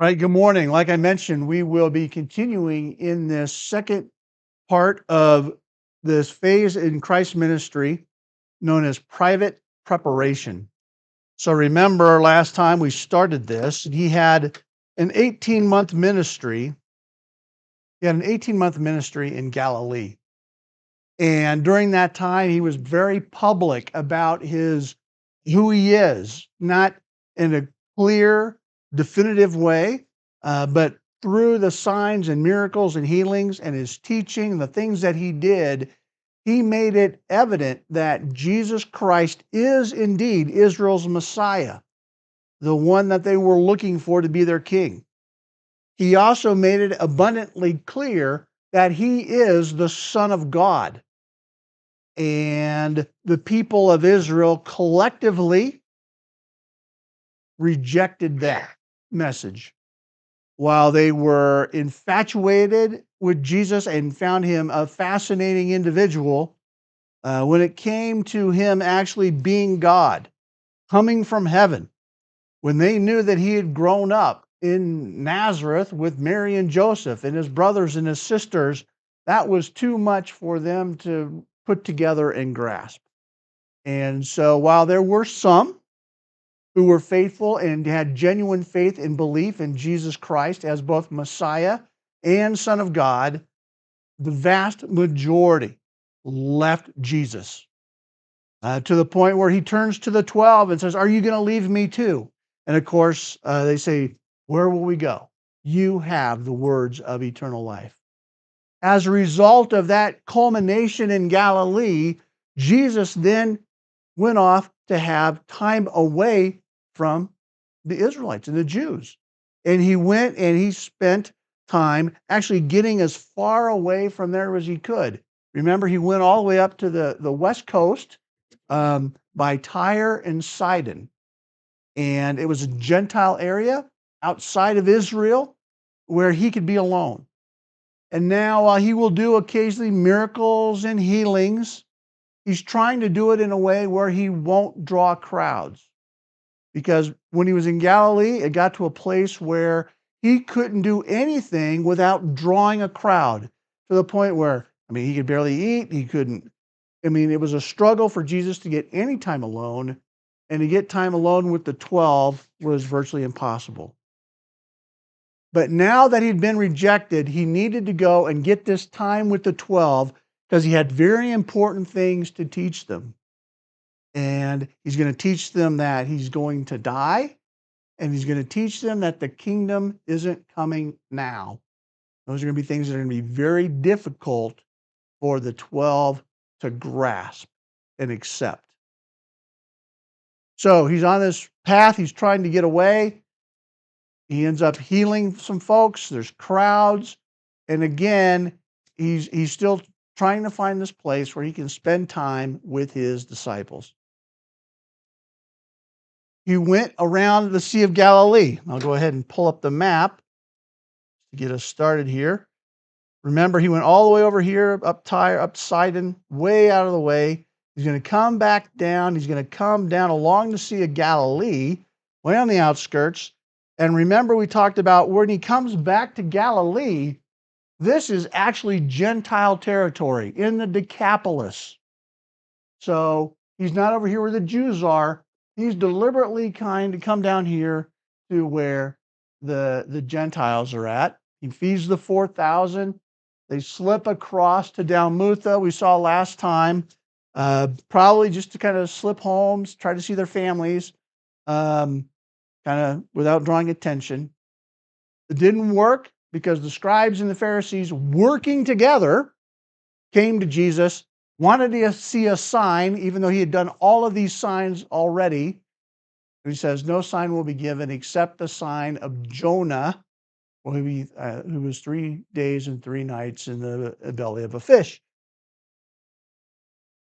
All right, good morning. Like I mentioned, we will be continuing in this second part of this phase in Christ's ministry known as private preparation. So remember last time we started this, he had an 18-month ministry. He had an 18-month ministry in Galilee. And during that time, he was very public about who he is, not in a clear, definitive way, but through the signs and miracles and healings and his teaching, the things that he did, he made it evident that Jesus Christ is indeed Israel's Messiah, the one that they were looking for to be their king. He also made it abundantly clear that he is the Son of God. And the people of Israel collectively rejected that message. While they were infatuated with Jesus and found him a fascinating individual, when it came to him actually being God, coming from heaven, when they knew that he had grown up in Nazareth with Mary and Joseph and his brothers and his sisters, that was too much for them to put together and grasp. And so while there were some who were faithful and had genuine faith and belief in Jesus Christ as both Messiah and Son of God, the vast majority left Jesus to the point where he turns to the 12 and says, "Are you going to leave me too?" And of course, they say, "Where will we go? You have the words of eternal life." As a result of that culmination in Galilee, Jesus then went off to have time away from the Israelites and the Jews. And he went and he spent time actually getting as far away from there as he could. Remember, he went all the way up to the west coast by Tyre and Sidon. And it was a Gentile area outside of Israel where he could be alone. And now, while he will do occasionally miracles and healings, he's trying to do it in a way where he won't draw crowds. Because when he was in Galilee, it got to a place where he couldn't do anything without drawing a crowd, to the point where, he could barely eat. He couldn't. It was a struggle for Jesus to get any time alone, and to get time alone with the 12 was virtually impossible. But now that he'd been rejected, he needed to go and get this time with the 12 because he had very important things to teach them. And he's going to teach them that he's going to die, and he's going to teach them that the kingdom isn't coming now. Those are going to be things that are going to be very difficult for the 12 to grasp and accept. So he's on this path. He's trying to get away. He ends up healing some folks. There's crowds. And again, he's still trying to find this place where he can spend time with his disciples. He went around the Sea of Galilee. I'll go ahead and pull up the map to get us started here. Remember, he went all the way over here, up Tyre, up Sidon, way out of the way. He's going to come back down. He's going to come down along the Sea of Galilee, way on the outskirts. And remember, we talked about when he comes back to Galilee, this is actually Gentile territory in the Decapolis. So he's not over here where the Jews are. He's deliberately kind to come down here to where the Gentiles are at. He feeds the 4,000. They slip across to Dalmutha, we saw last time, probably just to kind of slip home, try to see their families, kind of without drawing attention. It didn't work because the scribes and the Pharisees, working together, came to Jesus, wanted to see a sign, even though he had done all of these signs already. He says, no sign will be given except the sign of Jonah, who was 3 days and 3 nights in the belly of a fish.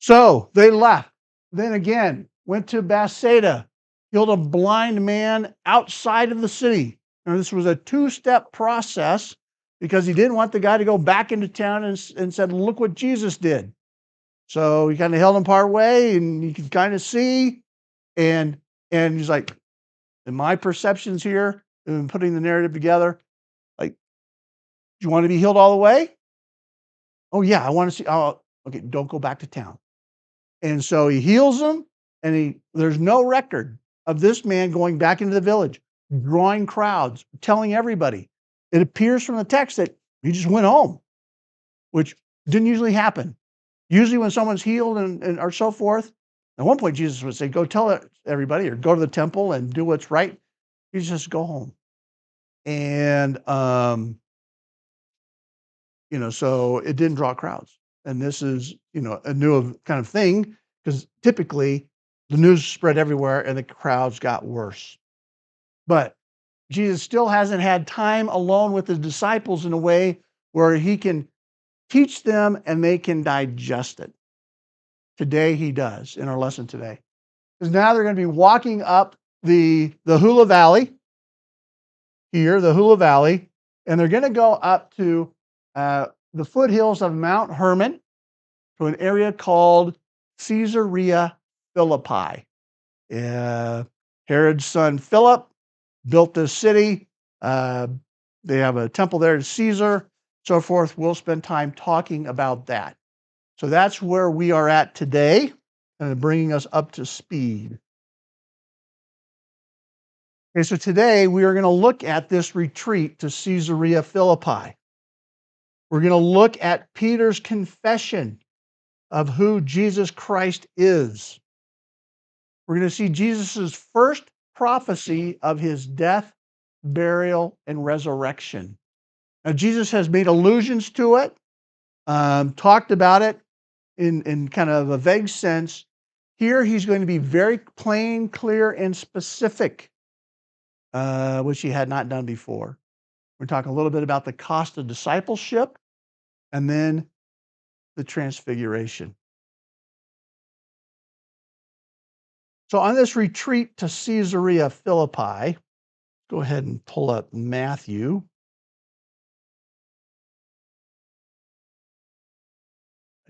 So they left. Then again, went to Bethsaida, healed a blind man outside of the city. Now, this was a 2-step process because he didn't want the guy to go back into town and said, look what Jesus did. So he kind of held him part way, and you could kind of see, and he's like, in my perceptions here, and putting the narrative together. Like, do you want to be healed all the way? Oh yeah, I want to see. Oh, okay, don't go back to town. And so he heals them, and there's no record of this man going back into the village, drawing crowds, telling everybody. It appears from the text that he just went home, which didn't usually happen. Usually when someone's healed and or so forth, at one point Jesus would say, go tell everybody, or go to the temple and do what's right. He just go home. And so it didn't draw crowds. And this is, a new kind of thing, because typically the news spread everywhere and the crowds got worse. But Jesus still hasn't had time alone with his disciples in a way where he can teach them and they can digest it. Today he does in our lesson today. Because now they're going to be walking up the Hula Valley here, the Hula Valley, and they're going to go up to the foothills of Mount Hermon to an area called Caesarea Philippi. Herod's son Philip built this city. They have a temple there to Caesar, so forth. We'll spend time talking about that. So that's where we are at today, and bringing us up to speed. Okay, so today we are going to look at this retreat to Caesarea Philippi. We're going to look at Peter's confession of who Jesus Christ is. We're going to see Jesus' first prophecy of his death, burial, and resurrection. Now, Jesus has made allusions to it, talked about it in kind of a vague sense. Here, he's going to be very plain, clear, and specific, which he had not done before. We're talking a little bit about the cost of discipleship, and then the Transfiguration. So on this retreat to Caesarea Philippi, go ahead and pull up Matthew.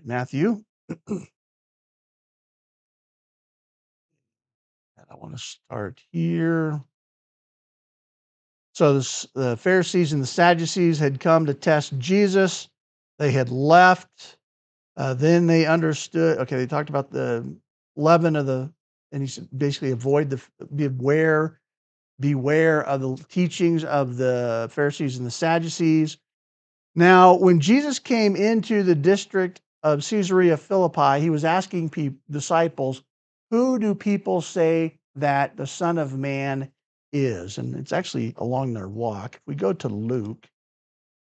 Matthew. I want to start here. So the Pharisees and the Sadducees had come to test Jesus. They had left. Then they understood. Okay, they talked about the leaven of and he said basically beware of the teachings of the Pharisees and the Sadducees. Now, when Jesus came into the district of Caesarea Philippi, he was asking disciples, who do people say that the Son of Man is? And it's actually along their walk. If we go to Luke,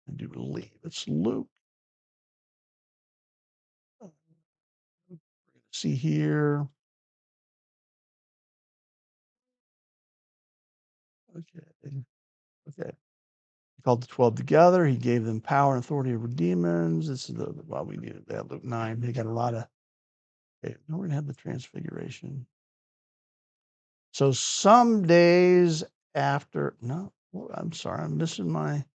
I do believe it's Luke. See here. Okay. Okay. He called the 12 together. He gave them power and authority over demons. This is we needed that. Luke 9. They got a lot of. Okay, now we're going to have the Transfiguration. So some days after, no, I'm sorry, I'm missing my.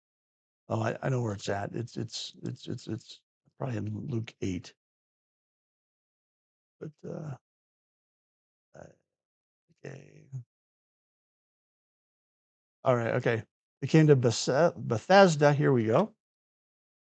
Oh, I know where it's at. It's probably in Luke 8. But okay. All right, okay. They came to Bethesda. Here we go.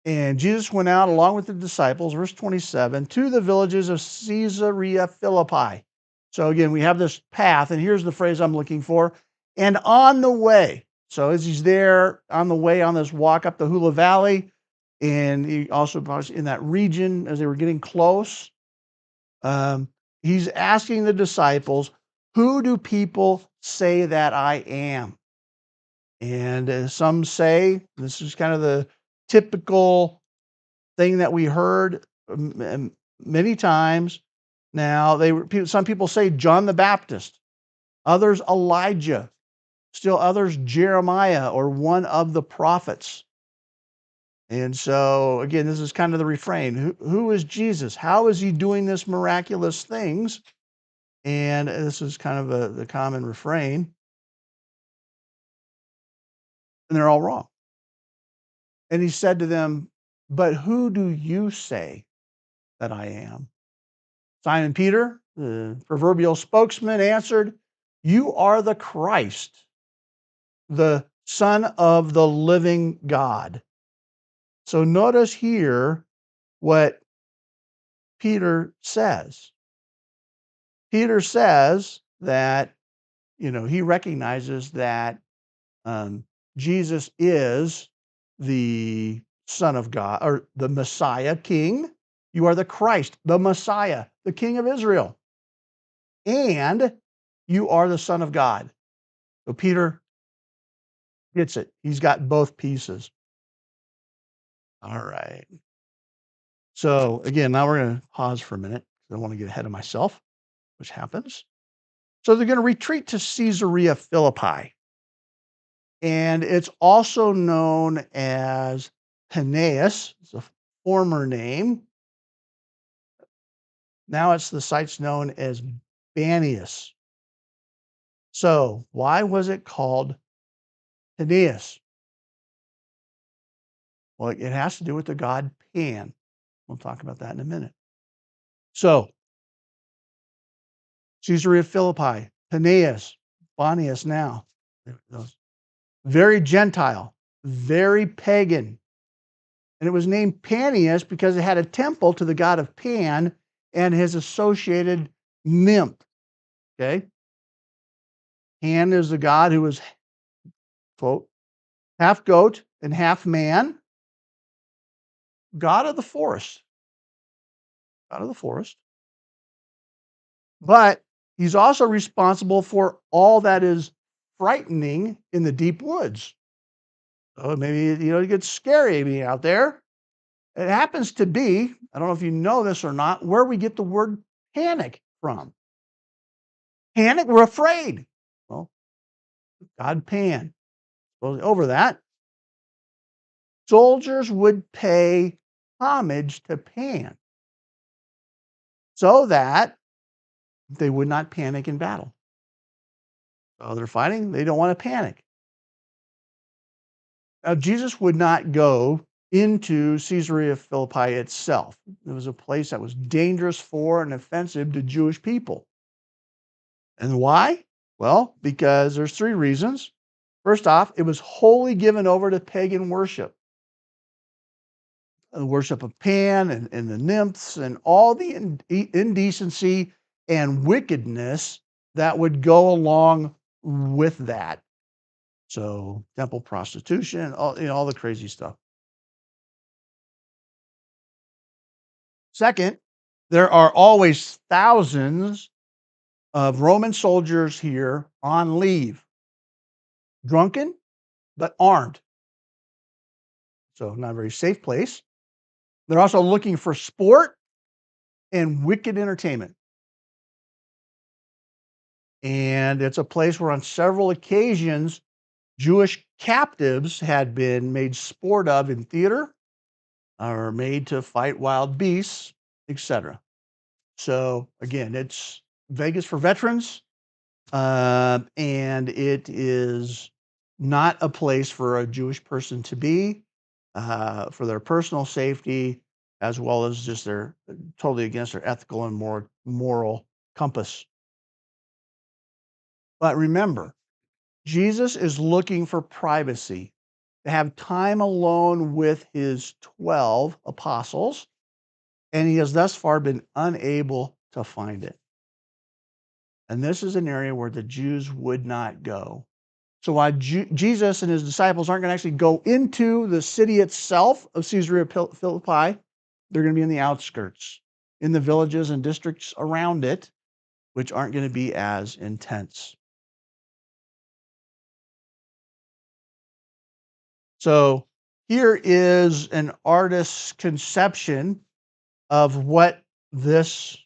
And Jesus went out along with the disciples, verse 27, to the villages of Caesarea Philippi. So again, we have this path, and here's the phrase I'm looking for. And on the way. So as he's there on the way on this walk up the Hula Valley, and he also was in that region as they were getting close, he's asking the disciples, who do people say that I am? And some say, this is kind of the typical thing that we heard many times. Now, some people say John the Baptist, others Elijah, still others Jeremiah or one of the prophets. And so, again, this is kind of the refrain. Who is Jesus? How is he doing this miraculous things? And this is kind of the common refrain. And they're all wrong. And he said to them, but who do you say that I am? Simon Peter, the proverbial spokesman, answered, you are the Christ, the Son of the living God. So notice here what Peter says. Peter says that, he recognizes that Jesus is the Son of God or the Messiah King. You are the Christ, the Messiah, the King of Israel, and you are the Son of God. So Peter gets it. He's got both pieces. All right. So again, now we're going to pause for a minute. I don't want to get ahead of myself, which happens. So they're going to retreat to Caesarea Philippi. And it's also known as Peneus. It's a former name. Now the site's known as Banias. So why was it called Peneus? Well, it has to do with the god Pan. We'll talk about that in a minute. So Caesarea Philippi, Peneus, Banias now. Very Gentile, very pagan. And it was named Panias because it had a temple to the god of Pan and his associated nymph. Okay? Pan is the god who was, quote, half goat and half man, god of the forest. God of the forest. But he's also responsible for all that is frightening in the deep woods. So maybe, it gets scary being out there. It happens to be, I don't know if you know this or not, where we get the word panic from. Panic, we're afraid. Well, God Pan. Over that, soldiers would pay homage to Pan so that they would not panic in battle. So they're fighting, they don't want to panic. Now, Jesus would not go into Caesarea Philippi itself. It was a place that was dangerous for and offensive to Jewish people. And why? Well, because there's three reasons. First off, it was wholly given over to pagan worship. The worship of Pan and the nymphs and all the indecency and wickedness that would go along with that. So temple prostitution, all the crazy stuff. Second, there are always thousands of Roman soldiers here on leave, drunken but armed. So not a very safe place. They're also looking for sport and wicked entertainment. And it's a place where on several occasions, Jewish captives had been made sport of in theater or made to fight wild beasts, etc. So again, it's Vegas for veterans, and it is not a place for a Jewish person to be for their personal safety, as well as just their totally against their ethical and moral compass. But remember, Jesus is looking for privacy, to have time alone with his 12 apostles, and he has thus far been unable to find it. And this is an area where the Jews would not go. So while Jesus and his disciples aren't going to actually go into the city itself of Caesarea Philippi, they're going to be in the outskirts, in the villages and districts around it, which aren't going to be as intense. So here is an artist's conception of what this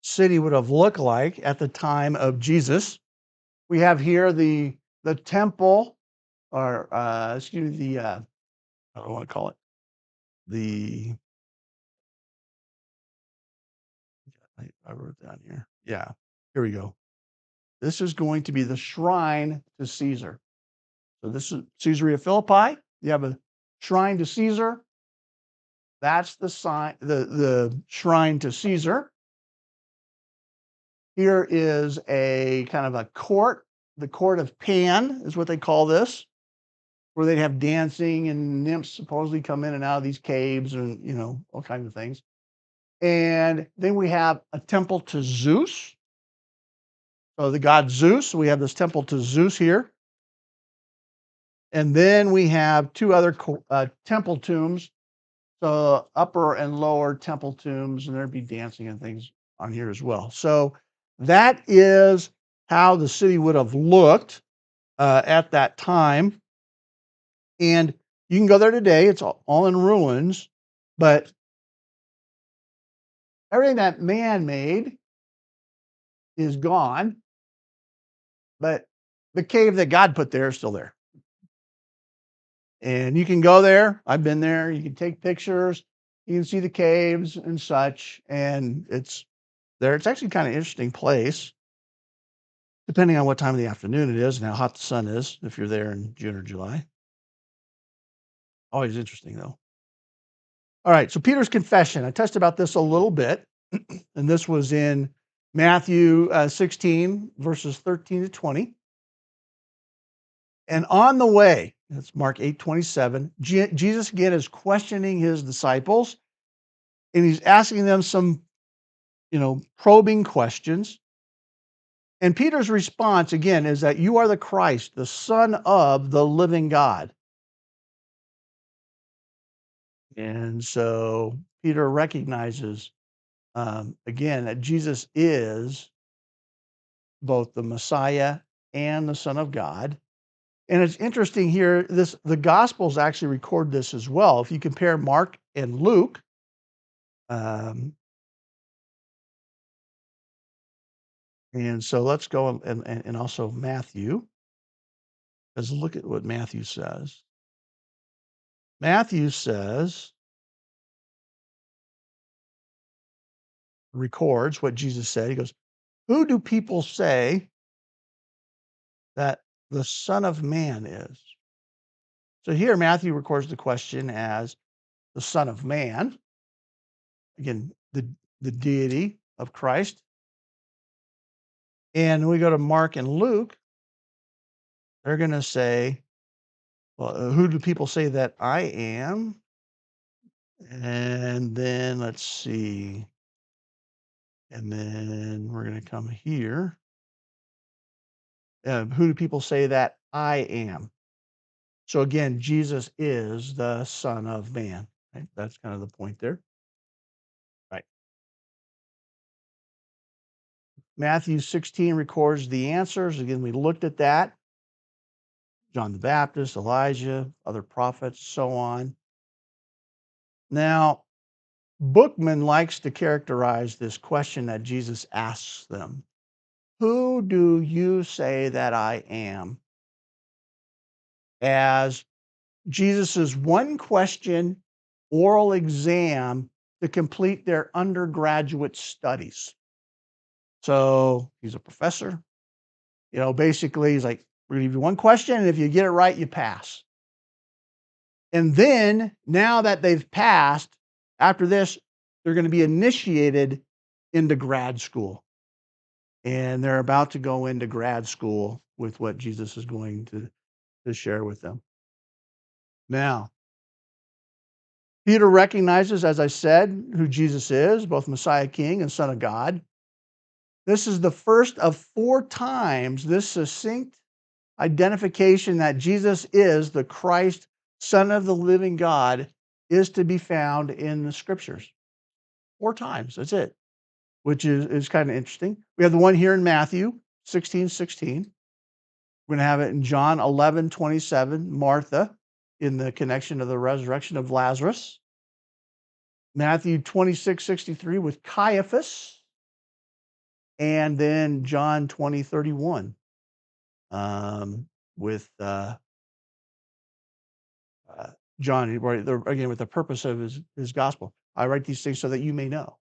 city would have looked like at the time of Jesus. We have here the temple, or excuse me, I don't want to call it the. I wrote it down here. Yeah, here we go. This is going to be the shrine to Caesar. So this is Caesarea Philippi. You have a shrine to Caesar. That's the sign, the shrine to Caesar. Here is a kind of a court. The court of Pan is what they call this. where they'd have dancing and nymphs supposedly come in and out of these caves and, all kinds of things. And then we have a temple to Zeus. So the god Zeus, we have this temple to Zeus here. And then we have two other temple tombs. So upper and lower temple tombs, and there'd be dancing and things on here as well. So that is how the city would have looked at that time. And you can go there today. It's all in ruins, but everything that man made is gone. But the cave that God put there is still there. And you can go there. I've been there. You can take pictures. You can see the caves and such. And it's there. It's actually kind of interesting place, depending on what time of the afternoon it is and how hot the sun is, if you're there in June or July. Always interesting, though. All right, so Peter's confession. I touched about this a little bit, and this was in Matthew 16, verses 13 to 20. And on the way, that's Mark 8:27, Jesus again is questioning his disciples, and he's asking them some, probing questions. And Peter's response, again, is that you are the Christ, the Son of the living God. And so Peter recognizes, again, that Jesus is both the Messiah and the Son of God. And it's interesting here, the Gospels actually record this as well. If you compare Mark and Luke, um, and so let's go and also Matthew. Let's look at what Matthew says. Matthew says, records what Jesus said. He goes, "Who do people say that the Son of Man is?" So here Matthew records the question as the Son of Man. Again, the deity of Christ. And when we go to Mark and Luke, they're going to say, well, who do people say that I am? And then let's see. And then we're going to come here. Who do people say that I am? So again, Jesus is the Son of Man. Right? That's kind of the point there. Right. Matthew 16 records the answers. Again, we looked at that. John the Baptist, Elijah, other prophets, so on. Now, Bookman likes to characterize this question that Jesus asks them. Who do you say that I am? As Jesus's one question oral exam to complete their undergraduate studies. So he's a professor. Basically, he's like, we're going to give you one question, and if you get it right, you pass. And then, now that they've passed, after this, they're going to be initiated into grad school. And they're about to go into grad school with what Jesus is going to share with them. Now, Peter recognizes, as I said, who Jesus is, both Messiah King and Son of God. This is the first of 4 times this succinct identification that Jesus is the Christ, Son of the living God, is to be found in the Scriptures. 4 times, that's it, which is kind of interesting. We have the one here in Matthew 16:16. We're going to have it in John 11:27, Martha, in the connection of the resurrection of Lazarus. Matthew 26:63 with Caiaphas. And then John 20:31 with John, again, with the purpose of his gospel. I write these things so that you may know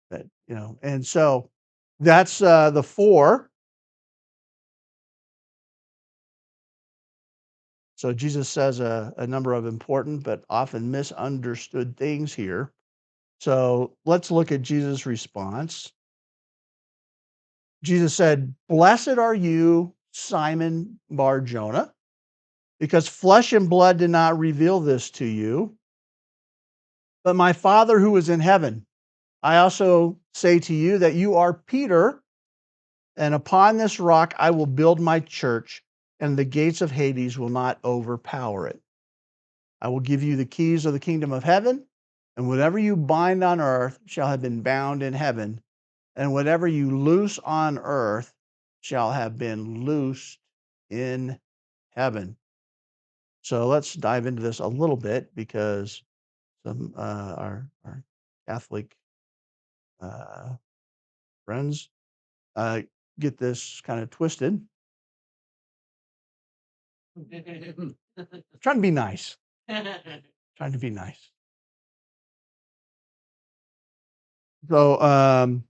that, and so that's the 4. So Jesus says a number of important but often misunderstood things here. So let's look at Jesus' response. Jesus said, "Blessed are you, Simon Bar Jonah." because flesh and blood did not reveal this to you, but my Father who is in heaven. I also say to you that you are Peter, and upon this rock I will build my church, and the gates of Hades will not overpower it. I will give you the keys of the kingdom of heaven, and whatever you bind on earth shall have been bound in heaven, and whatever you loose on earth shall have been loosed in heaven. So let's dive into this a little bit because some our Catholic uh, friends uh, get this kind of twisted. Trying to be nice. Trying to be nice. So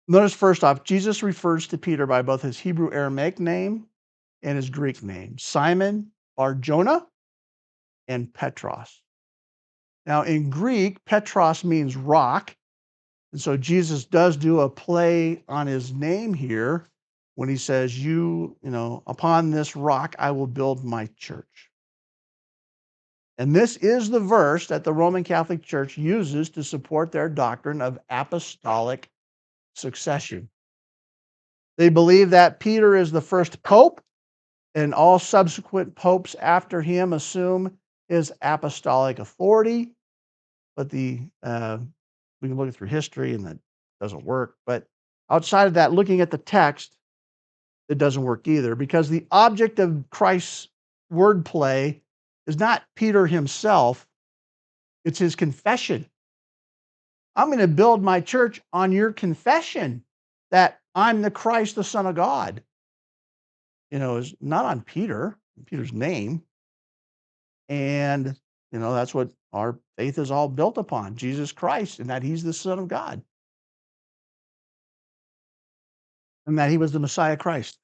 notice first off, Jesus refers to Peter by both his Hebrew Aramaic name and his Greek name, Simon, Bar-Jonah, and Petros. Now, in Greek, Petros means rock. And so Jesus does do a play on his name here when he says, upon this rock I will build my church. And this is the verse that the Roman Catholic Church uses to support their doctrine of apostolic succession. They believe that Peter is the first pope, and all subsequent popes after him assume his apostolic authority. But we can look through history, and that doesn't work. But outside of that, looking at the text, it doesn't work either, because the object of Christ's wordplay is not Peter himself, it's his confession. I'm going to build my church on your confession that I'm the Christ, the Son of God. Is not on Peter's name. And, that's what our faith is all built upon, Jesus Christ, and that he's the Son of God, and that he was the Messiah Christ.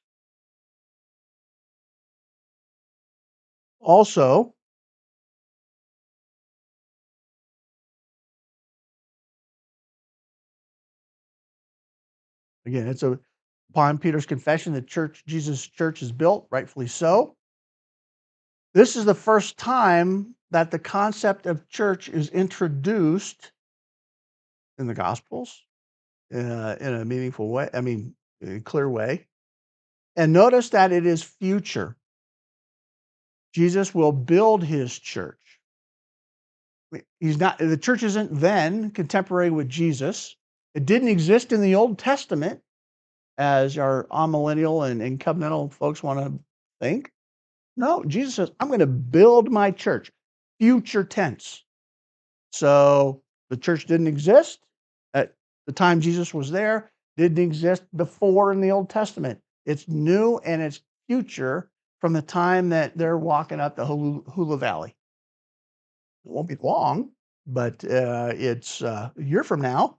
Also, again, upon Peter's confession, Jesus' church is built, rightfully so. This is the first time that the concept of church is introduced in the Gospels in a meaningful way, in a clear way. And notice that it is future. Jesus will build his church. The church isn't then contemporary with Jesus. It didn't exist in the Old Testament, as our amillennial and covenantal folks want to think. No, Jesus says, I'm going to build my church, future tense. So the church didn't exist at the time Jesus was there, didn't exist before in the Old Testament. It's new and it's future from the time that they're walking up the Hula Valley. It won't be long, but it's a year from now.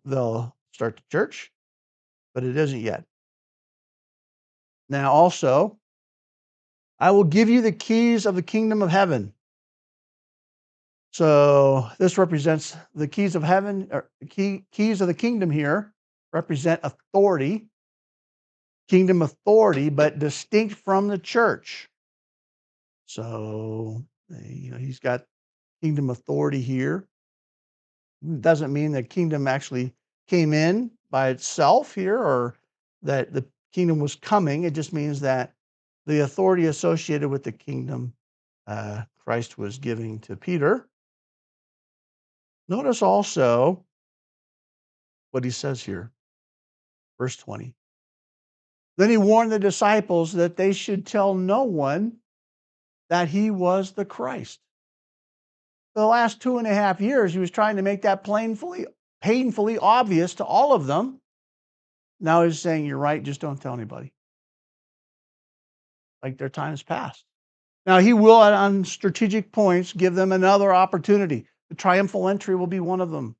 They'll start the church, but it isn't yet. Now, also, I will give you the keys of the kingdom of heaven. So this represents the keys of heaven, or keys of the kingdom here represent authority, kingdom authority, but distinct from the church. So, he's got kingdom authority here. Doesn't mean the kingdom actually came in by itself here, or that the kingdom was coming. It just means that the authority associated with the kingdom Christ was giving to Peter. Notice also what he says here, verse 20. Then he warned the disciples that they should tell no one that he was the Christ. For the last 2.5 years, he was trying to make that painfully obvious to all of them. Now he's saying, you're right, just don't tell anybody. Like their time has passed. Now he will, on strategic points, give them another opportunity. The triumphal entry will be one of them.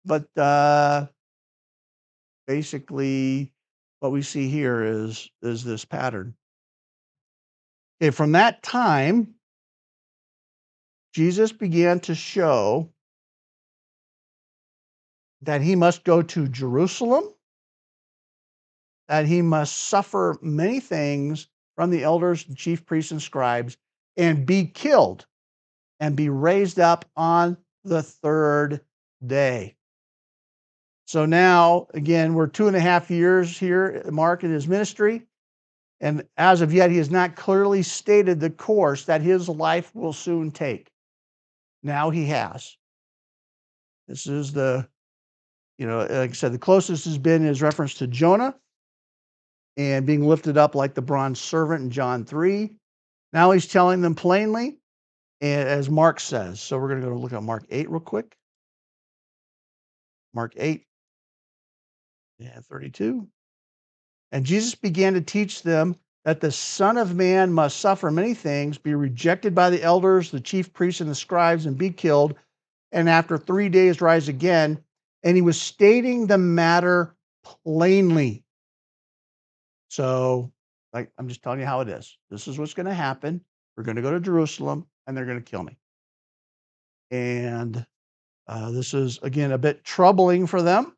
But basically, what we see here is this pattern. Okay, from that time, Jesus began to show that he must go to Jerusalem, that he must suffer many things from the elders, and chief priests, and scribes, and be killed, and be raised up on the third day. So now, again, we're 2.5 years here, Mark, in his ministry. And as of yet, he has not clearly stated the course that his life will soon take. Now he has. This is like I said, the closest has been his reference to Jonah and being lifted up like the bronze servant in John 3. Now he's telling them plainly, as Mark says. So we're going to go look at Mark 8 real quick. Mark 8, 32. And Jesus began to teach them that the Son of Man must suffer many things, be rejected by the elders, the chief priests, and the scribes, and be killed, and after 3 days rise again. And he was stating the matter plainly. So, like, I'm just telling you how it is. This is what's going to happen. We're going to go to Jerusalem, and they're going to kill me. And this is, again, a bit troubling for them.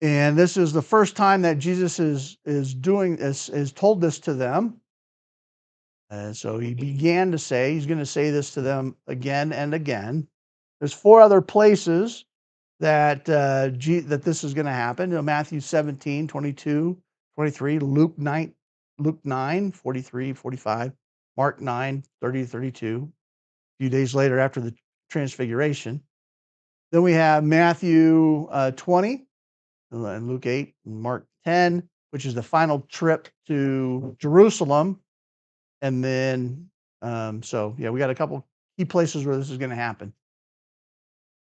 And this is the first time that Jesus is doing this, is told this to them. And so he began to say, he's going to say this to them again and again. There's 4 other places that that this is going to happen. Matthew 17, 22, 23, Luke 9, 43, 45, Mark 9, 30, 32, a few days later after the Transfiguration. Then we have Matthew 20, and Luke 8, and Mark 10, which is the final trip to Jerusalem. And then, we got a couple key places where this is going to happen,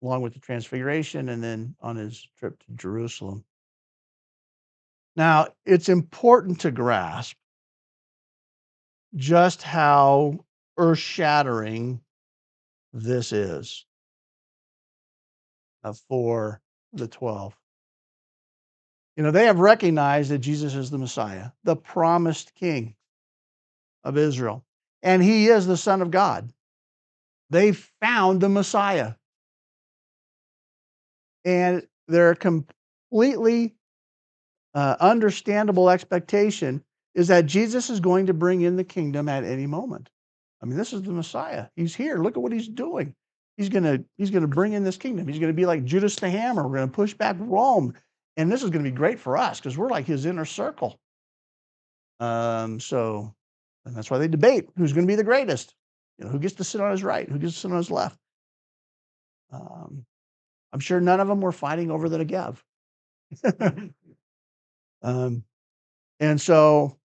along with the Transfiguration and then on his trip to Jerusalem. Now, it's important to grasp just how earth-shattering this is for the 12. They have recognized that Jesus is the Messiah, the promised King of Israel, and he is the Son of God. They found the Messiah. And their completely understandable expectation is that Jesus is going to bring in the kingdom at any moment. I mean, this is the Messiah. He's here. Look at what he's doing. He's gonna bring in this kingdom. He's gonna be like Judas the Hammer. We're gonna push back Rome, and this is gonna be great for us because we're like his inner circle. And that's why they debate who's going to be the greatest. Who gets to sit on his right, who gets to sit on his left. I'm sure none of them were fighting over the Negev. And so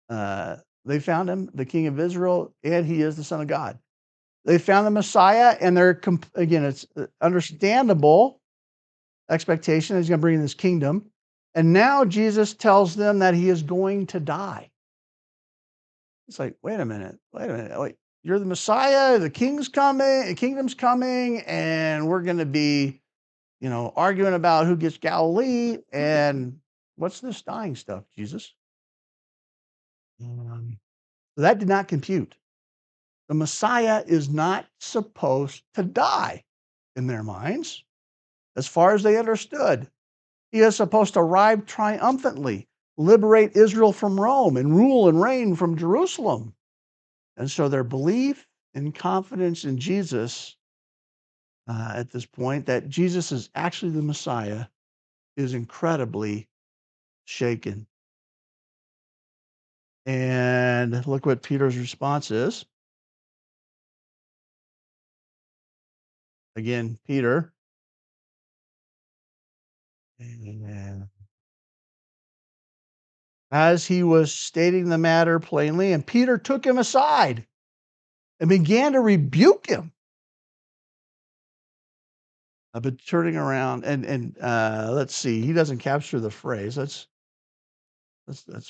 they found him, the King of Israel, and he is the Son of God. They found the Messiah, and again, it's understandable expectation that he's going to bring in this kingdom. And now Jesus tells them that he is going to die. It's like, wait a minute. Wait, you're the Messiah, the kingdom's coming, and we're going to be, arguing about who gets Galilee, and what's this dying stuff, Jesus? That did not compute. The Messiah is not supposed to die in their minds, as far as they understood. He is supposed to arrive triumphantly, liberate Israel from Rome, and rule and reign from Jerusalem. And so their belief and confidence in Jesus at this point, that Jesus is actually the Messiah, is incredibly shaken. And look what Peter's response is. Again, Peter. And as he was stating the matter plainly, and Peter took him aside and began to rebuke him. But turning around and let's see, he doesn't capture the phrase. Let's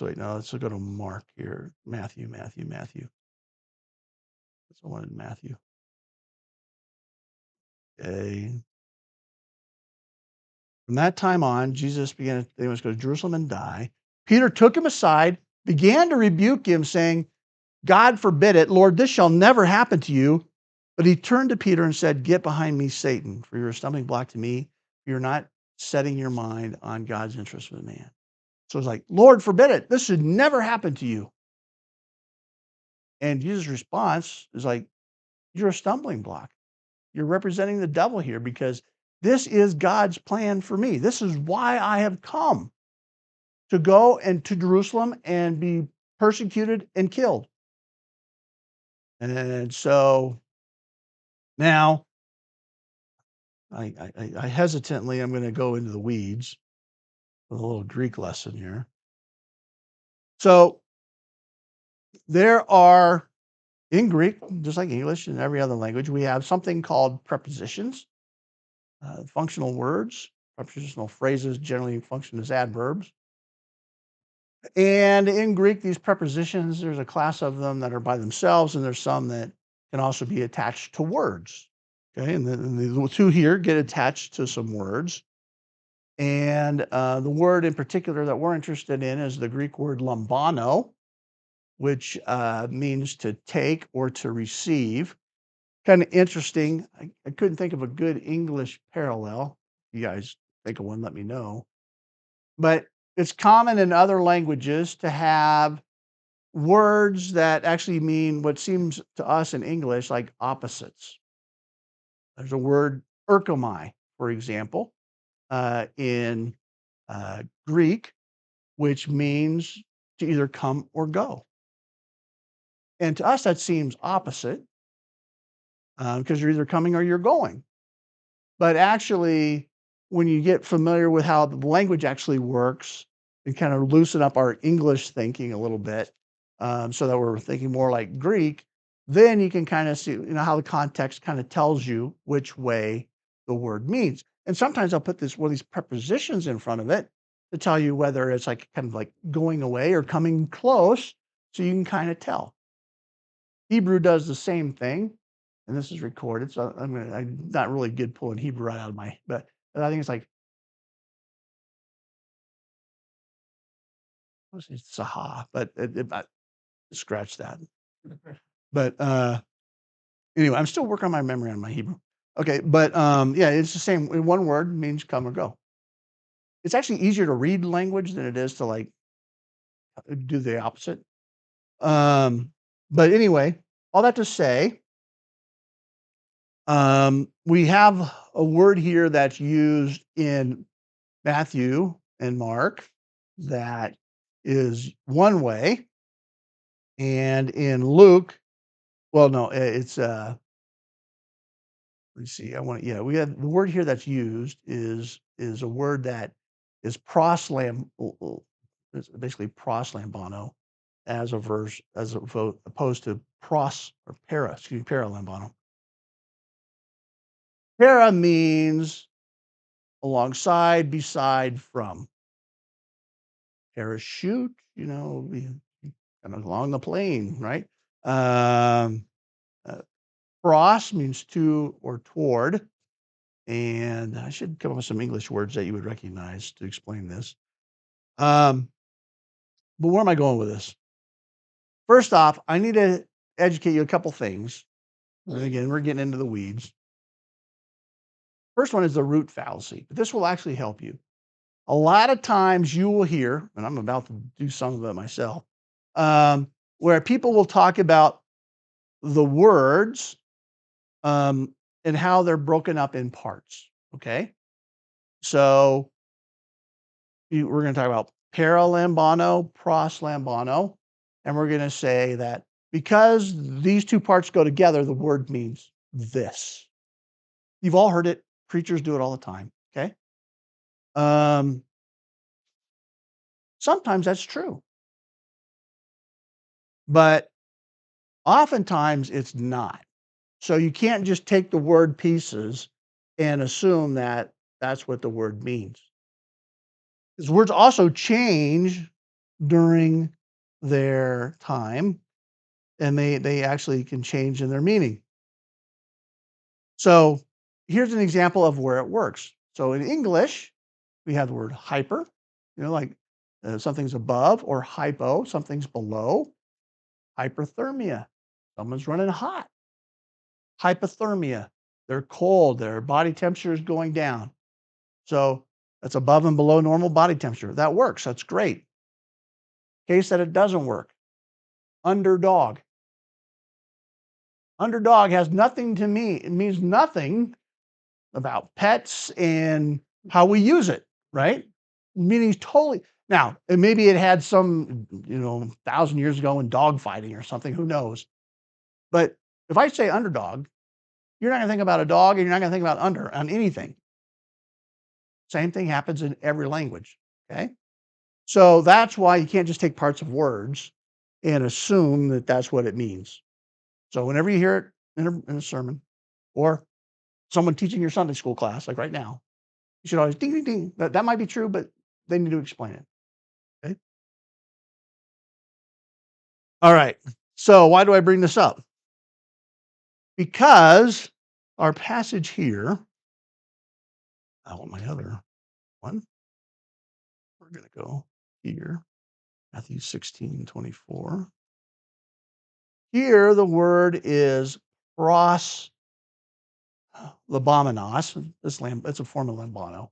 wait. No, let's go to Mark here. Matthew. That's the one in Matthew. Okay. From that time on, they must go to Jerusalem and die. Peter took him aside, began to rebuke him, saying, God forbid it, Lord, this shall never happen to you. But he turned to Peter and said, get behind me, Satan, for you're a stumbling block to me. You're not setting your mind on God's interest with man. So it's like, Lord forbid it. This should never happen to you. And Jesus' response is like, you're a stumbling block. You're representing the devil here because this is God's plan for me. This is why I have come to go and to Jerusalem and be persecuted and killed. And so now I hesitantly I'm going to go into the weeds with a little Greek lesson here. So there are in Greek, just like English and every other language, we have something called prepositions, functional words. Prepositional phrases generally function as adverbs. And in Greek, these prepositions, there's a class of them that are by themselves, and there's some that can also be attached to words. Okay, and the two here get attached to some words. And the word in particular that we're interested in is the Greek word lambano, which means to take or to receive. Kind of interesting. I couldn't think of a good English parallel. You guys think of one, let me know. But it's common in other languages to have words that actually mean what seems to us in English like opposites. There's a word erchomai, for example, in Greek, which means to either come or go. And to us, that seems opposite because you're either coming or you're going. But actually, when you get familiar with how the language actually works and kind of loosen up our English thinking a little bit, so that we're thinking more like Greek, then you can kind of see, how the context kind of tells you which way the word means. And sometimes I'll put one of these prepositions in front of it to tell you whether it's like kind of like going away or coming close, so you can kind of tell. Hebrew does the same thing, and this is recorded, so I'm not really good pulling Hebrew right out of but I think it's like, what's it, Saha, but scratch that. But anyway, I'm still working on my memory on my Hebrew. Okay, but yeah, it's the same. One word means come or go. It's actually easier to read language than it is to like do the opposite. But anyway, all that to say, we have a word here that's used in Matthew and Mark that is one way, and in Luke, well, no, it's let's see, we have the word here that's used is a word that is it's basically proslambano opposed to paralambano. Para means alongside, beside, from. Parachute, kind of along the plane, right? Um, uh, Cross means to or toward, and I should come up with some English words that you would recognize to explain this. Um, but where am I going with this? First off, I need to educate you a couple things. And again, we're getting into the weeds. First one is the root fallacy. This will actually help you. A lot of times you will hear, and I'm about to do some of it myself, where people will talk about the words and how they're broken up in parts. Okay. So we're going to talk about paralambano, proslambano, and we're going to say that because these two parts go together, the word means this. You've all heard it. Preachers do it all the time. Okay. Um, Sometimes that's true, but oftentimes it's not. So you can't just take the word pieces and assume that that's what the word means. Because words also change during their time, and they actually can change in their meaning. So here's an example of where it works. So in English, we have the word hyper, like something's above, or hypo, something's below. Hyperthermia, someone's running hot. Hypothermia, they're cold, their body temperature is going down. So That's above and below normal body temperature. That works. That's great. Case that it doesn't work. Underdog. Underdog has nothing to me. It means nothing about pets and how we use it, right? Meaning totally. Now, and maybe it had some, 1,000 years ago in dog fighting or something, who knows? But if I say underdog, you're not gonna think about a dog and you're not gonna think about under on anything. Same thing happens in every language, okay? So that's why you can't just take parts of words and assume that that's what it means. So whenever you hear it in a sermon or someone teaching your Sunday school class, like right now, you should always ding, ding, ding. That might be true, but they need to explain it. Okay. All right. So why do I bring this up? Because our passage here, I want my other one. We're going to go here, Matthew 16:24. Here, the word is pros labomenos. It's a form of lambano.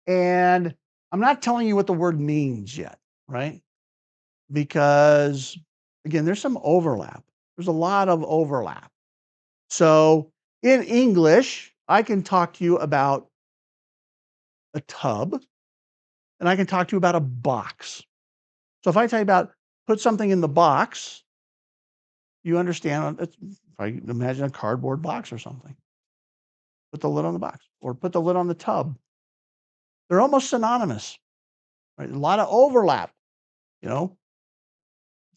And I'm not telling you what the word means yet, right? Because again, there's some overlap. There's a lot of overlap. So in English, I can talk to you about a tub and I can talk to you about a box. So if I tell you about put something in the box, you understand. If I imagine a cardboard box or something, put the lid on the box or put the lid on the tub. They're almost synonymous, right? A lot of overlap, you know.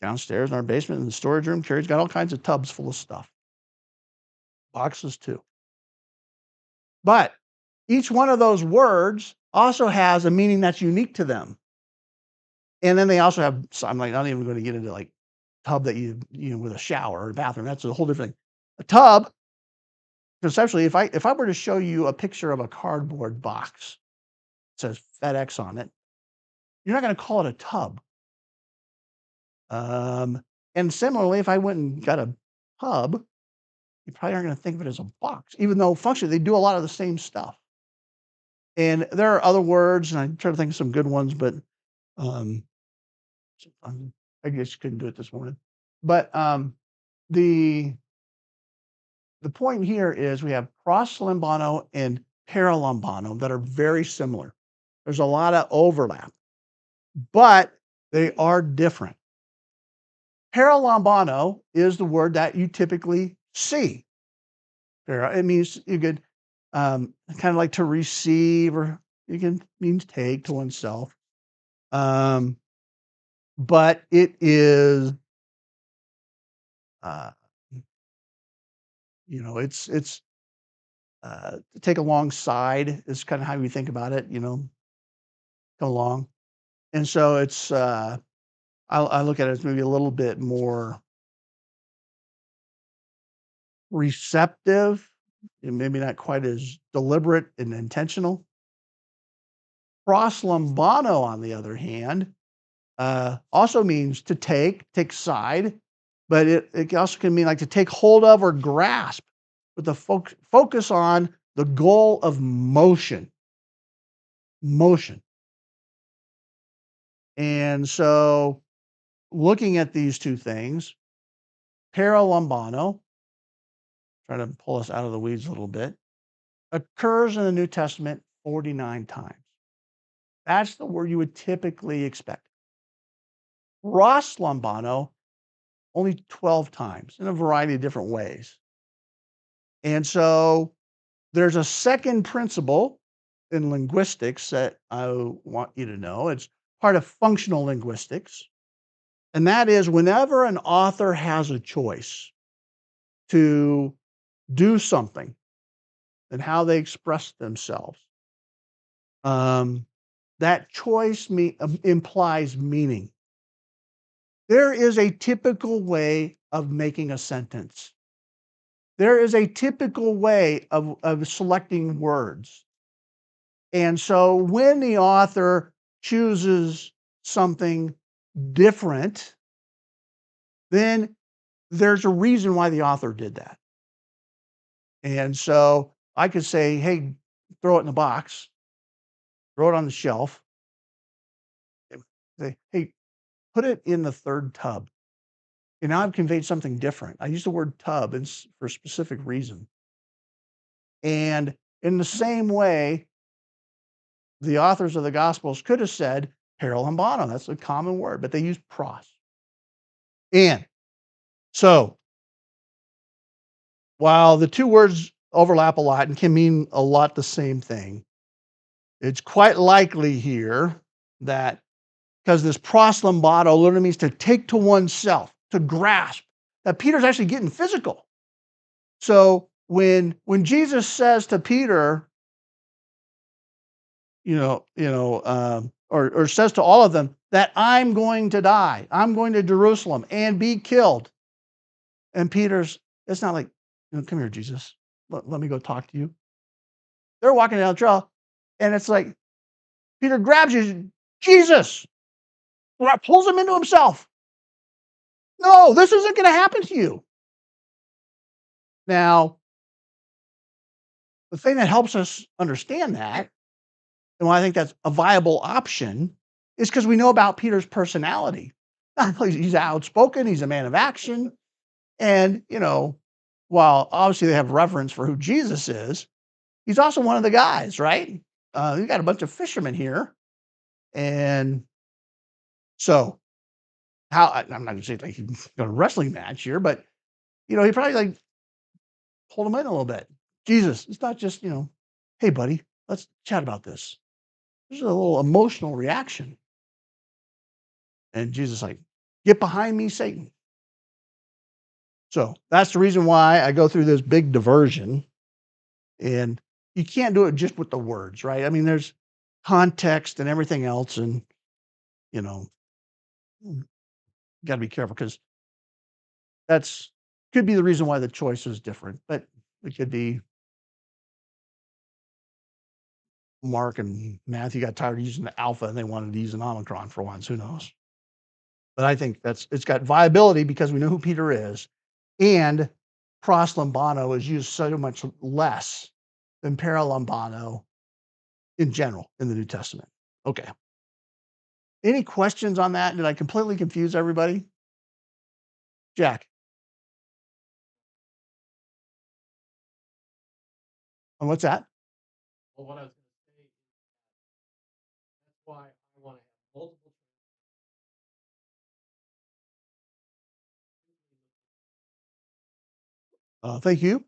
Downstairs in our basement in the storage room, Carrie's got all kinds of tubs full of stuff. Boxes too. But each one of those words also has a meaning that's unique to them. And then they also have, so I'm like not even going to get into like tub that with a shower or a bathroom. That's a whole different thing. A tub, conceptually, if I were to show you a picture of a cardboard box, it says FedEx on it, you're not going to call it a tub. And similarly, if I went and got a tub, you probably aren't going to think of it as a box, even though functionally they do a lot of the same stuff. And there are other words, and I'm trying to think of some good ones, but um, I guess you couldn't do it this morning. But the point here is we have cross lambano and paralambano that are very similar. There's a lot of overlap, but they are different. Paralambano is the word that you typically see. It means you could kind of like to receive, or you can means take to oneself. But it is, uh, it's take alongside is kind of how we think about it. Come along, and so it's. I look at it as maybe a little bit more receptive, and maybe not quite as deliberate and intentional. Cross lambano, on the other hand, also means to take side, but it also can mean like to take hold of or grasp with the focus on the goal of motion. Motion. And so looking at these two things, paralambano, try to pull us out of the weeds a little bit, occurs in the New Testament 49 times. That's the word you would typically expect. Cross lambano, only 12 times in a variety of different ways. And so there's a second principle in linguistics that I want you to know. It's part of functional linguistics. And that is whenever an author has a choice to do something and how they express themselves, that choice implies meaning. There is a typical way of making a sentence. There is a typical way of selecting words. And so when the author chooses something different, then there's a reason why the author did that. And so I could say, hey, throw it in the box. throw it on the shelf, and say, "Hey, put it in the third tub." And now I've conveyed something different. I use the word tub for a specific reason. And in the same way, the authors of the Gospels could have said paralambano. That's a common word, but they used pros. And so, while the two words overlap a lot and can mean a lot the same thing, it's quite likely here that because this proslambano literally means to take to oneself, to grasp, that Peter's actually getting physical. So when Jesus says to Peter, or says to all of them that I'm going to die, I'm going to Jerusalem and be killed, and Peter's, it's not like, come here, Jesus, let me go talk to you. They're walking down the trail, and it's like Peter grabs you, Jesus, pulls him into himself. No, this isn't going to happen to you. Now, the thing that helps us understand that, and why I think that's a viable option, is because we know about Peter's personality. He's outspoken, he's a man of action, and, while obviously they have reverence for who Jesus is, he's also one of the guys, right? You got a bunch of fishermen here, and so I'm not gonna say like he's got a wrestling match here, but he probably like pulled him in a little bit. Jesus, it's not just, hey buddy, let's chat about this. There's a little emotional reaction. And Jesus like, get behind me, Satan. So that's the reason why I go through this big diversion. And you can't do it just with the words, right? I mean, there's context and everything else, and you know, you got to be careful because that's could be the reason why the choice is different. But it could be Mark and Matthew got tired of using the alpha and they wanted to use an omicron for once. Who knows? But I think it's got viability because we know who Peter is, and proslambano is used so much less than paralambano in general in the New Testament. Okay. Any questions on that? Did I completely confuse everybody? Jack, and what's that? Well, what I was going to say is that's why I want to have multiple. Thank you.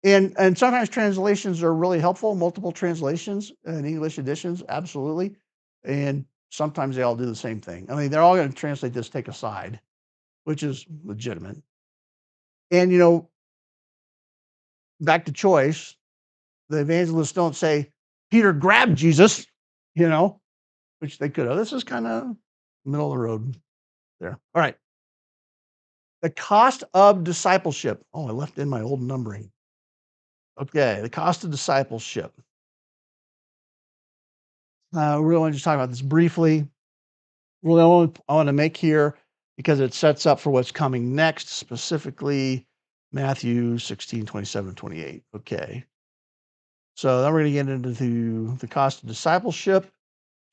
And sometimes translations are really helpful. Multiple translations and English editions, absolutely. And sometimes they all do the same thing. I mean, they're all going to translate this take a side, which is legitimate. And back to choice, the evangelists don't say Peter grabbed Jesus, which they could have. This is kind of middle of the road there. All right. The cost of discipleship. Oh, I left in my old numbering. Okay, the cost of discipleship. We really want to just talk about this briefly. Really, I want to make here because it sets up for what's coming next, specifically Matthew 16, 27, 28. Okay. So then we're going to get into the cost of discipleship.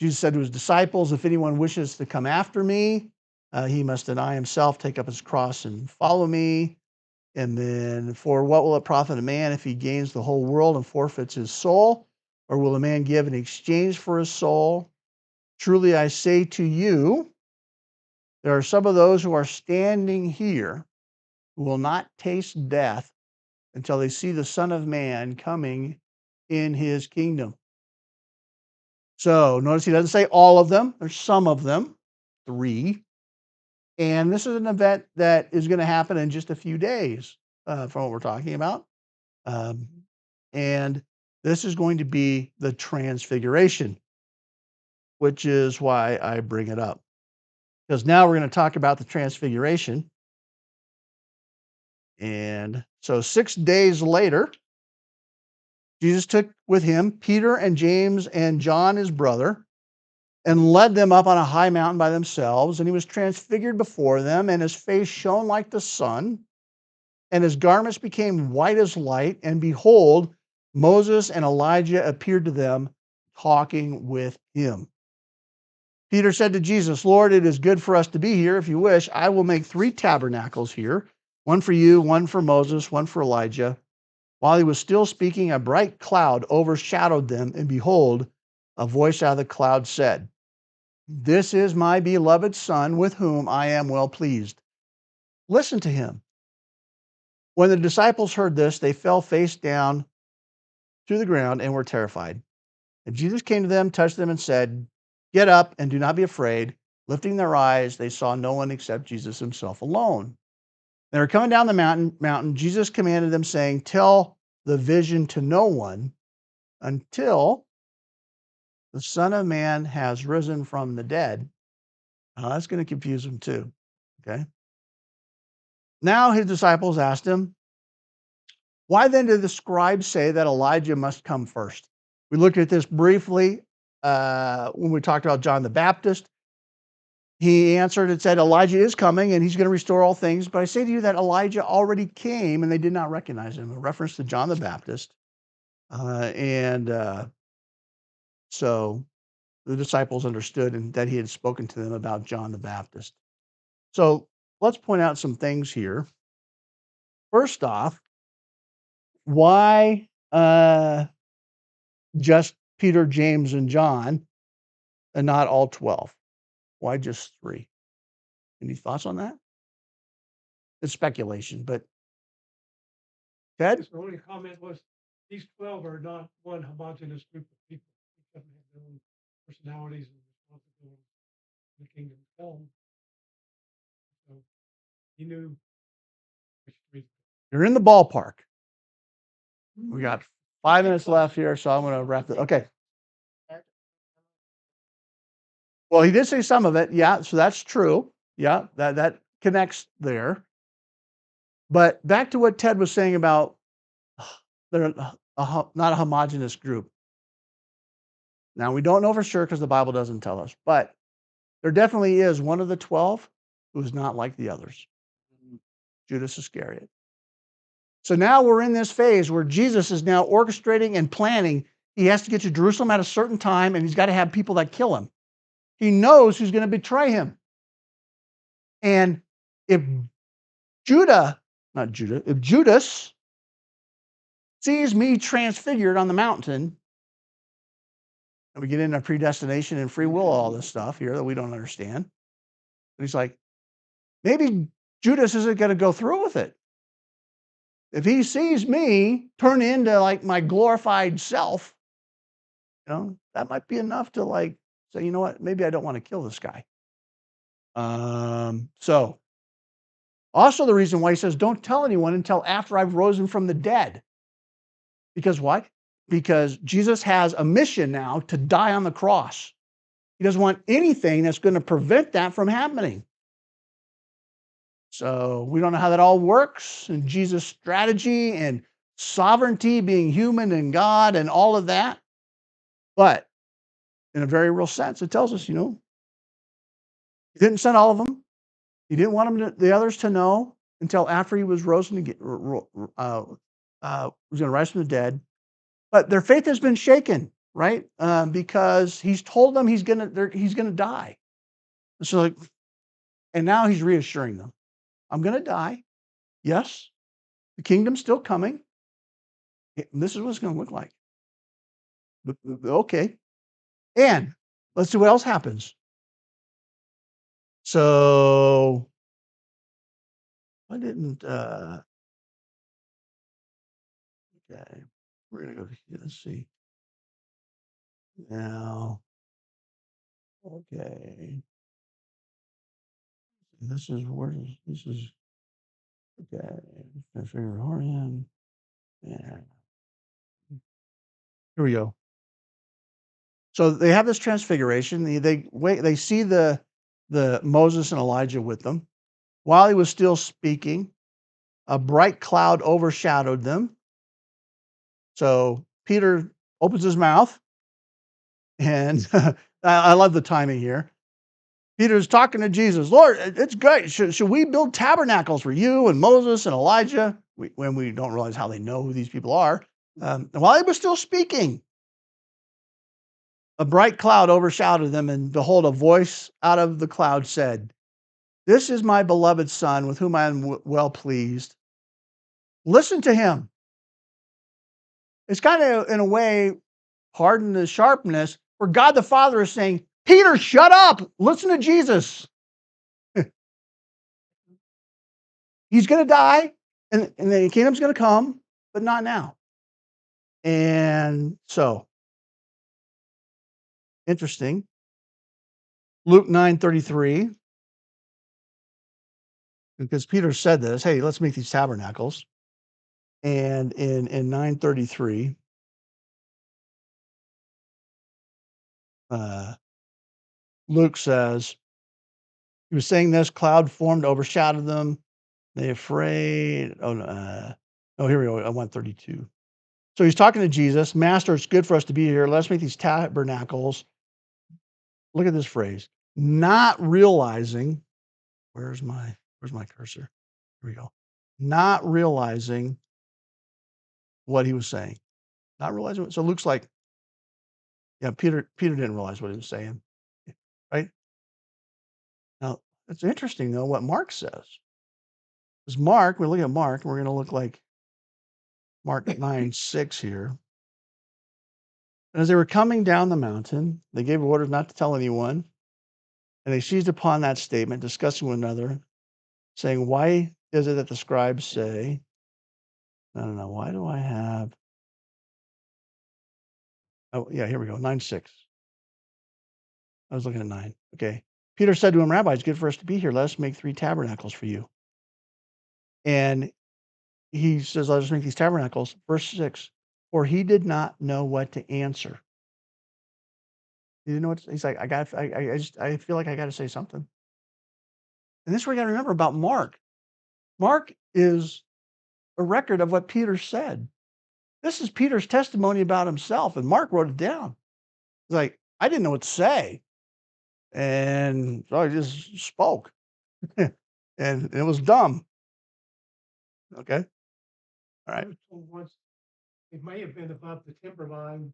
Jesus said to his disciples, if anyone wishes to come after me, he must deny himself, take up his cross, and follow me. And then, for what will it profit a man if he gains the whole world and forfeits his soul? Or will a man give in exchange for his soul? Truly I say to you, there are some of those who are standing here who will not taste death until they see the Son of Man coming in his kingdom. So notice he doesn't say all of them. There's some of them, 3. And this is an event that is going to happen in just a few days from what we're talking about. Um, and this is going to be the Transfiguration, which is why I bring it up. Because now we're going to talk about the Transfiguration. And so 6 days later, Jesus took with him Peter and James and John, his brother, and led them up on a high mountain by themselves. And he was transfigured before them, and his face shone like the sun, and his garments became white as light. And behold, Moses and Elijah appeared to them, talking with him. Peter said to Jesus, Lord, it is good for us to be here. If you wish, I will make 3 tabernacles here, one for you, one for Moses, one for Elijah. While he was still speaking, a bright cloud overshadowed them, and behold, a voice out of the cloud said, This is my beloved Son, with whom I am well pleased. Listen to him. When the disciples heard this, they fell face down to the ground and were terrified. And Jesus came to them, touched them, and said, Get up and do not be afraid. Lifting their eyes, they saw no one except Jesus himself alone. They were coming down the mountain. Jesus commanded them, saying, Tell the vision to no one until the Son of Man has risen from the dead. Now, that's going to confuse them too. Okay. Now his disciples asked him, Why then did the scribes say that Elijah must come first? We looked at this briefly when we talked about John the Baptist. He answered and said, Elijah is coming and he's going to restore all things. But I say to you that Elijah already came and they did not recognize him. A reference to John the Baptist. So the disciples understood and that he had spoken to them about John the Baptist. So let's point out some things here. First off, why just Peter, James, and John and not all 12? Why just 3? Any thoughts on that? It's speculation, but Ted? The only comment was these 12 are not one homogeneous group of people. Each of them have their own personalities and responsibilities in the kingdom come. So he knew which 3. You're in the ballpark. We got 5 minutes left here, so I'm going to wrap it. Okay. Well, he did say some of it. Yeah, so that's true. Yeah, that connects there. But back to what Ted was saying about they're not a homogeneous group. Now, we don't know for sure because the Bible doesn't tell us, but there definitely is one of the 12 who's not like the others, Judas Iscariot. So now we're in this phase where Jesus is now orchestrating and planning. He has to get to Jerusalem at a certain time, and he's got to have people that kill him. He knows who's going to betray him. And if Judas sees me transfigured on the mountain, and we get into predestination and free will, all this stuff here that we don't understand. And he's like, maybe Judas isn't going to go through with it. If he sees me turn into like my glorified self, that might be enough to like say, you know what, maybe I don't want to kill this guy. So also the reason why he says, don't tell anyone until after I've risen from the dead. Because what? Because Jesus has a mission now to die on the cross. He doesn't want anything that's going to prevent that from happening. So we don't know how that all works, and Jesus' strategy and sovereignty, being human and God and all of that. But in a very real sense, it tells us, he didn't send all of them. He didn't want the others to know until after he was was going to rise from the dead. But their faith has been shaken, right? Because he's told them he's going to die. So, and now he's reassuring them, I'm going to die. Yes, the kingdom's still coming. This is what it's going to look like. Okay. And let's see what else happens. So, I didn't, okay, we're going to go here. Let's see. Now, okay. This is, okay. I figure Orion. Yeah. Here we go. So they have this transfiguration. They see the Moses and Elijah with them. While he was still speaking, a bright cloud overshadowed them. So Peter opens his mouth, and I love the timing here. Peter's talking to Jesus. Lord, it's great. Should we build tabernacles for you and Moses and Elijah? When we don't realize how they know who these people are. And while he was still speaking, A bright cloud overshadowed them, and behold, a voice out of the cloud said, "This is my beloved Son, with whom I am well pleased. Listen to him." It's kind of, in a way, pardon the sharpness, where God the Father is saying, Peter, shut up. Listen to Jesus. He's going to die, and the kingdom's going to come, but not now. And so, interesting. Luke 9:33, because Peter said this, hey, let's make these tabernacles. And in 9:33, uh, Luke says, he was saying this, cloud formed, overshadowed them. They afraid. Oh, no, oh, here we go. I want 32. So he's talking to Jesus. Master, it's good for us to be here. Let's make these tabernacles. Look at this phrase. Not realizing, where's my cursor? Here we go. Not realizing what he was saying. Not realizing. So Luke's like, yeah, Peter didn't realize what he was saying. Right? Now, it's interesting though what Mark says. Because Mark, we're looking at Mark, and we're going to look like Mark 9:6 here. And as they were coming down the mountain, they gave orders not to tell anyone. And they seized upon that statement, discussing one another, saying, why is it that the scribes say, no, why do I have, oh, yeah, here we go, 9:6. I was looking at 9. Okay. Peter said to him, Rabbi, it's good for us to be here. Let us make 3 tabernacles for you. And he says, let us make these tabernacles. Verse 6, for he did not know what to answer. He didn't know what he's like, I feel like I got to say something. And this is what we got to remember about Mark. Mark is a record of what Peter said. This is Peter's testimony about himself, and Mark wrote it down. He's like, I didn't know what to say. And so I just spoke. And it was dumb. Okay. All I right. was told once it may have been above the timberline.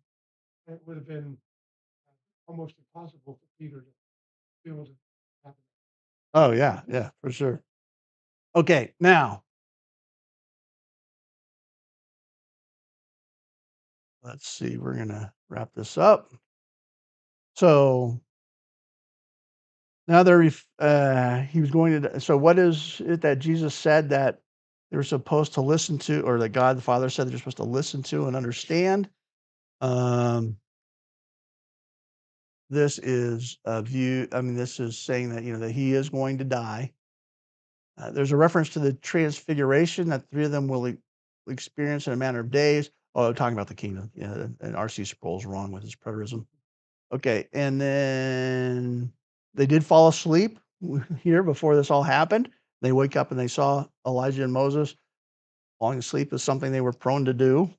It would have been almost impossible for Peter to build it happen. Oh, yeah. Yeah, for sure. Okay. Now, let's see. We're going to wrap this up. So now he was going to, so what is it that Jesus said that they were supposed to listen to, or that God the Father said they're supposed to listen to and understand? Um, this is a view, I mean, this is saying that, that he is going to die. There's a reference to the Transfiguration that 3 of them will experience in a matter of days. Oh, talking about the kingdom. Yeah, and R.C. Sproul's wrong with his preterism. Okay, and then they did fall asleep here before this all happened. They wake up and they saw Elijah and Moses. Falling asleep is something they were prone to do.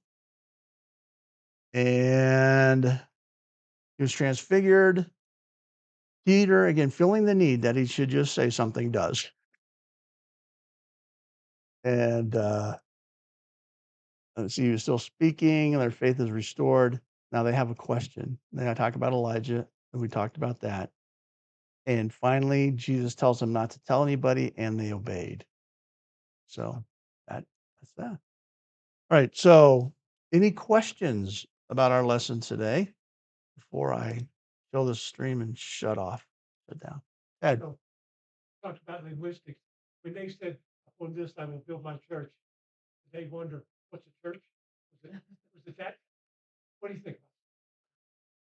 And he was transfigured. Peter, again, feeling the need that he should just say something, does. And let's see, he was still speaking, and their faith is restored. Now they have a question. Then I talk about Elijah, and we talked about that. And finally, Jesus tells them not to tell anybody, and they obeyed. So that's that. All right. So, any questions about our lesson today before I show the stream and shut down? Ed. So talked about linguistics. When they said, upon this I will build my church, they wonder, what's a church? Was it that? What do you think?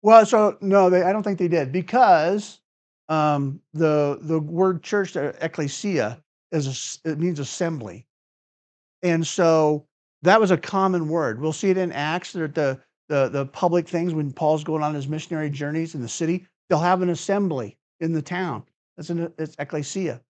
Well, so no, I don't think they did, because the word church, ecclesia, it means assembly. And so that was a common word. We'll see it in Acts, that the public things when Paul's going on his missionary journeys in the city, they'll have an assembly in the town. It's ecclesia.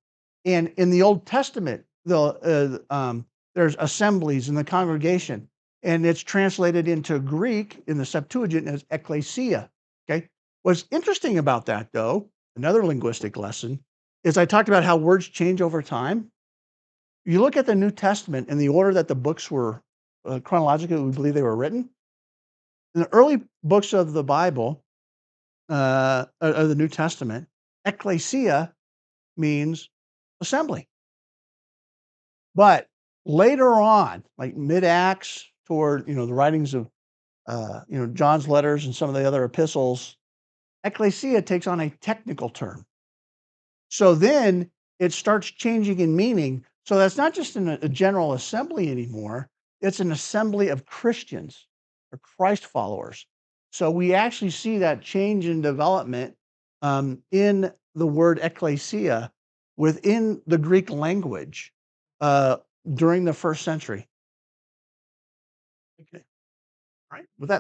And in the Old Testament, there's assemblies in the congregation, and it's translated into Greek in the Septuagint as ecclesia. Okay. What's interesting about that, though, another linguistic lesson, is I talked about how words change over time. You look at the New Testament in the order that the books were chronologically, we believe they were written. In the early books of the Bible, of the New Testament, ecclesia means assembly. But later on, like mid-Acts toward, the writings of, John's letters and some of the other epistles, ecclesia takes on a technical term. So then it starts changing in meaning. So that's not just a general assembly anymore. It's an assembly of Christians or Christ followers. So we actually see that change in development in the word ecclesia within the Greek language uh, during the first century. Okay. All right. With that.